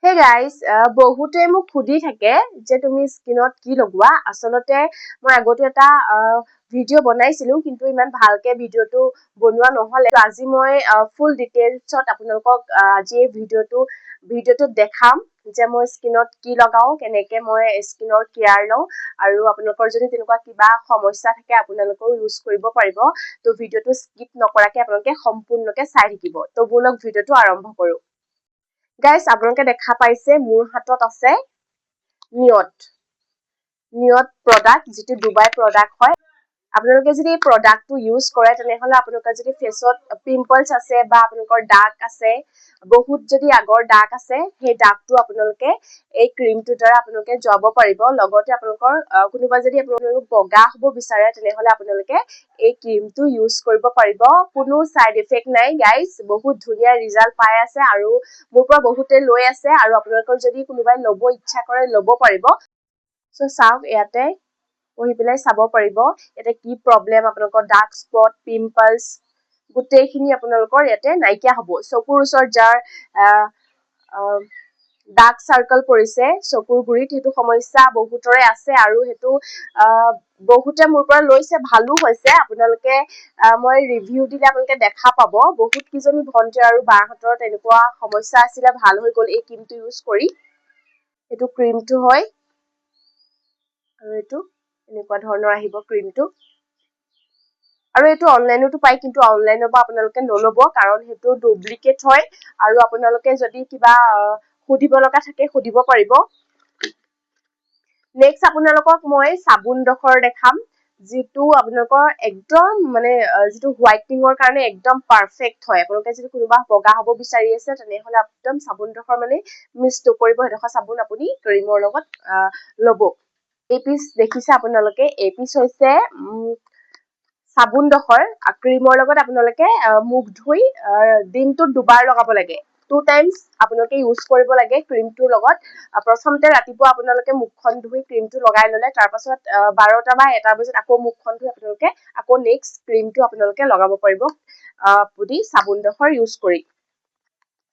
Hey guys, বহুতে মোক সুধি থাকে যে তুমি স্কিনত কি লগোৱা। আচলতে মই আগতে এটা ভিডিঅ' বনাইছিলো, কিন্তু ইমান ভালকে ভিডিঅ'টো বনোৱা নহ'লে। আজি মই ফুল ডিটেইলছত আপোনালোকক আজি এই ভিডিঅ'টোত দেখাম যে মই স্কিনত কি লগাওঁ, কেনেকে মই স্কিনৰ কেয়াৰ লওঁ, আৰু আপোনালোকৰ যদি তেনেকুৱা কিবা সমস্যা থাকে আপোনালোকেও ইউজ কৰিব পাৰিব। তো ভিডিঅ'টো স্কিপ নকৰাকে আপোনালোকে সম্পূৰ্ণকে চাই থাকিব। তো বলক ভিডিঅ'টো আৰম্ভ কৰোঁ। গাইজ, আপোনালোকে দেখা পাইছে মোৰ হাতত আছে নিয়ত প্ৰডাক্ট, যিটো ডুবাই প্ৰডাক্ট হয়। আপোনালোকে যদি এই প্ৰডাক্টটো ইউজ কৰে তেনেহলে আপোনালোকৰ যদি ফেচত পিম্পলছ আছে বা আপোনালোকৰ দাগ আছে, বহুত যদি আগৰ দাগ আছে, সেই দাগটো আপোনালোকে এই ক্ৰীমটোৰ দ্বাৰা আপোনালোকে যোৱাব পাৰিব। লগতে আপোনালোকৰ কোনোবা যদি আপোনালোক বগা হ'ব বিচাৰে তেনেহলে আপোনালোকে এই ক্ৰীমটো ইউজ কৰিব পাৰিব। কোনো সাইড ইফেক্ট নাই গাইজ, বহুত ধুনীয়া ৰিজাল্ট পাই আছে আৰু মোৰ পৰা বহুতে লৈ আছে, আৰু আপোনালোকৰ যদি কোনোবাই ল'ব ইচ্ছা কৰে ল'ব পাৰিব। সো চাওক, ইয়াতে পঢ়ি পেলাই চাব পাৰিব ইয়াতে কি প্ৰব্লেম, আপোনালোকৰ ডাৰ্ক স্পট, পিম্পলছ গোটেইখিনি আপোনালোকৰ ইয়াতে নাইকিয়া হ'ব। চকুৰ ওচৰত যাৰ ডাৰ্ক চাৰ্কল পৰিছে চকুৰ গুৰিত, সেইটো সমস্যা বহুতৰে আছে আৰু সেইটো বহুতে মোৰ পৰা লৈছে, ভালো হৈছে। আপোনালোকে মই ৰিভিউ দিলে আপোনালোকে দেখা পাব, বহুত কিজনী ভণ্টি আৰু বাহঁতৰ তেনেকুৱা সমস্যা আছিলে, ভাল হৈ গ'ল এই ক্ৰীমটো ইউজ কৰি। এইটো ক্ৰীমটো হয় আৰু এইটো এনেকুৱা ধৰণৰ আহিব ক্ৰীমটো। আৰু এইটো অনলাইনতো পায়, কিন্তু অনলাইনৰ পৰা আপোনালোকে নল'ব, কাৰণ সেইটো ডুপ্লিকেট হয়। আৰু আপোনালোকে যদি কিবা সুধিব লগা থাকে সুধিব পাৰিব। নেক্সট আপোনালোকক মই চাবোনডোখৰ দেখাম, যিটো আপোনালোকৰ একদম মানে যিটো হোৱাইটনিঙৰ কাৰণে একদম পাৰফেক্ট হয়। আপোনালোকে যদি কোনোবা বগা হ'ব বিচাৰি আছে তেনেহলে একদম চাবোনডোখৰ মানে মিছ নকৰিব, সেইডোখৰ চাবোন আপুনি ক্ৰীমৰ লগত ল'ব। এই পিচ দেখিছে আপোনালোকে, এই পিচ হৈছে চাবোনডোখৰ। ক্ৰীমৰ লগত আপোনালোকে মুখ ধুই দিনটোত দুবাৰ লগাব লাগে, 2 টাইমছ আপোনালোকে ইউজ কৰিব লাগে ক্ৰীমটোৰ লগত। প্ৰথমতে ৰাতিপুৱা আপোনালোকে মুখখন ধুই ক্ৰীমটো লগাই ল'লে, তাৰপাছত 12টা বা 1টা বজাত আকৌ মুখখন ধুই আপোনালোকে আকৌ নেক্সট ক্ৰীমটো আপোনালোকে লগাব পাৰিব চাবোনডোখৰ ইউজ কৰি।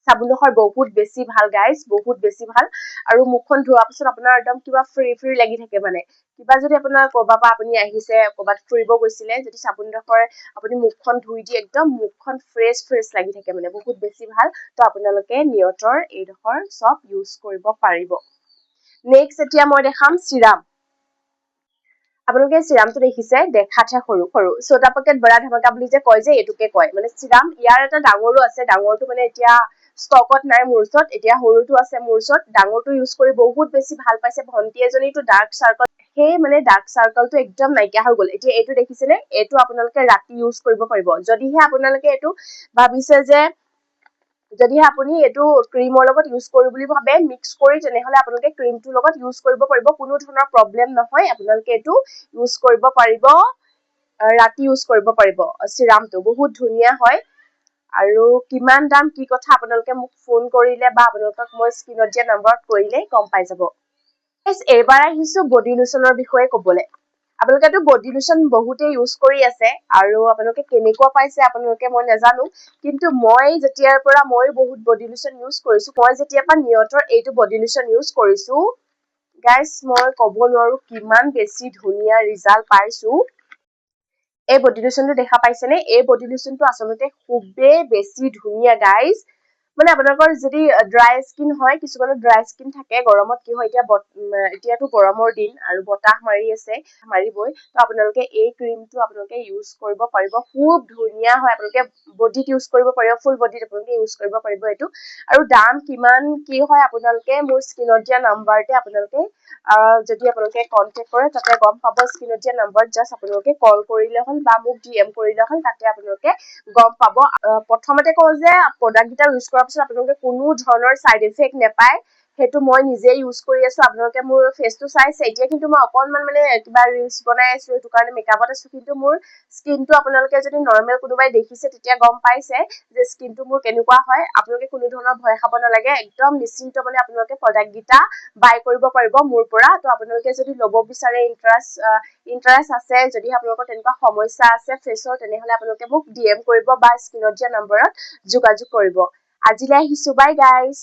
চাবোনডোখৰ বহুত বেছি ভাল গাইজ, বহুত বেছি ভাল। আৰু মুখখন ধোৱাৰ পিছত আপোনাৰ একদম কিবা ফ্ৰী ফ্ৰী লাগি থাকে। মানে কিবা যদি আপোনাৰ ক'ৰবাৰ পৰা আপুনি আহিছে, ক'ৰবাত ফুৰিব গৈছিলে, যদি চাবোনডোখৰ আপুনি মুখখন ধুই দিয়ে একদম মুখখন ফ্ৰেছ ফ্ৰেছ লাগি থাকে, মানে বহুত বেছি ভাল। তো আপোনালোকে নিয়তৰ এইডোখৰ চব ইউজ কৰিব পাৰিব। নেক্সট এতিয়া মই দেখাম চিৰাম। আপোনালোকে চিৰামটো দেখিছে, দেখাতহে সৰু সৰু, ছোটা পেকেট বৰা ধামাকা বুলি যে কয় যে, এইটোকে কয় মানে চিৰাম। ইয়াৰ এটা ডাঙৰো আছে, ডাঙৰটো মানে এতিয়া ষ্টকত নাই মোৰ ওচৰত, এতিয়া সৰুটো আছে মোৰ ওচৰত। ডাঙৰটো ইউজ কৰি বহুত বেছি ভাল পাইছে ভণ্টি এজনীটো ডাৰ্ক চাৰ্কল, সেই মানে ডাৰ্ক চাৰ্কলটো একদম নাইকিয়া হৈ গ'ল। এতিয়া এইটো দেখিছেনে, এইটো আপোনালোকে ৰাতি ইউজ কৰিব পাৰিব। যদিহে আপোনালোকে এইটো ভাবিছে যে যদিহে আপুনি এইটো ক্ৰীমৰ লগত ইউজ কৰো বুলি ভাবে মিক্স কৰি, তেনেহলে আপোনালোকে ক্ৰীমটোৰ লগত ইউজ কৰিব পাৰিব, কোনো ধৰণৰ প্ৰব্লেম নহয়। আপোনালোকে এইটো ইউজ কৰিব পাৰিব, ৰাতি ইউজ কৰিব পাৰিব। চিৰামটো বহুত ধুনীয়া হয়। আৰু কিমান দাম কি কথা আপোনালোকে মোক ফোন কৰিলে বা আপোনালোকক মই স্ক্ৰীনত দিয়া নম্বৰত কৰিলে গম পাই যাব। এইবাৰ আহিছো বডি লোচনৰ বিষয়ে ক'বলৈ। আপোনালোকেতো বডি লোচন বহুতে ইউজ কৰি আছে, আৰু আপোনালোকে কেনেকুৱা পাইছে আপোনালোকে মই নাজানো, কিন্তু মই যেতিয়াৰ পৰা বহুত বডি লোচন ইউজ কৰিছো, মই যেতিয়াৰ পৰা নিয়তৰ এইটো বডি লোচন ইউজ কৰিছো গাইজ, মই ক'ব নোৱাৰো কিমান বেছি ধুনীয়া ৰিজাল্ট পাইছো। এই বডি লোচনটো দেখা পাইছেনে, এই বডি লোচনটো আচলতে খুবেই বেছি ধুনীয়া গাইজ। মানে আপোনালোকৰ যদি ড্ৰাই স্কিন হয়, কিছুমানৰ ড্ৰাই স্কিন থাকে, গৰমত কি হয়, এতিয়াতো গৰমৰ দিন আৰু বতাহ মাৰি আছে, মাৰিবই। তো আপোনালোকে এই ক্ৰীমটো আপোনালোকে ইউজ কৰিব পাৰিব, খুব ধুনীয়া হয়। আপোনালোকে বডিত ইউজ কৰিব পাৰিব, ফুল বডিত আপোনালোকে ইউজ কৰিব পাৰিব এইটো। আৰু দাম কিমান কি হয় আপোনালোকে মোৰ স্ক্ৰীনত দিয়া নাম্বাৰতে আপোনালোকে যদি আপোনালোকে কন্টেক্ট কৰে, তাতে গম পাব। স্ক্ৰীনত দিয়া নাম্বাৰত জাষ্ট আপোনালোকে কল কৰিলে হ'ল বা মোক DM কৰিলে হ'ল, তাতে আপোনালোকে গম পাব। প্ৰথমতে কওঁ যে প্ৰডাক্ট কেইটা ইউজ কৰাৰ পিছত আপোনালোকে কোনো ধৰণৰ চাইড ইফেক্ট নেপায়, সেইটো মই নিজে ইউজ কৰি আছো। আপোনালোকে মোৰ ফেচটো চাইছে, এতিয়া কিন্তু মই অকনমান মানে কিবা ৰিলচ বনাই আছো, সেইটো কাৰণে মেকআপত আছো, কিন্তু মোৰ স্কিনটো আপোনালোকে যদি নৰ্মেল কোনোবাই দেখিছে তেতিয়া গম পাইছে যে স্কিনটো মোৰ কেনেকুৱা হয়। আপোনালোকে কোনো ধৰণৰ ভয় খাব নালাগে, একদম নিশ্চিন্ত মানে আপোনালোকে প্ৰডাক্ট কেইটা বাই কৰিব পাৰিব মোৰ পৰা। তো আপোনালোকে যদি ল'ব বিচাৰে, ইণ্টাৰেষ্ট আছে, যদি আপোনালোকৰ তেনেকুৱা সমস্যা আছে ফেচৰ, তেনেহলে আপোনালোকে মোক DM কৰিব বা স্ক্ৰীনত দিয়া নম্বৰত যোগাযোগ কৰিব। আজিলৈ আহিছো, বাই গাইজ।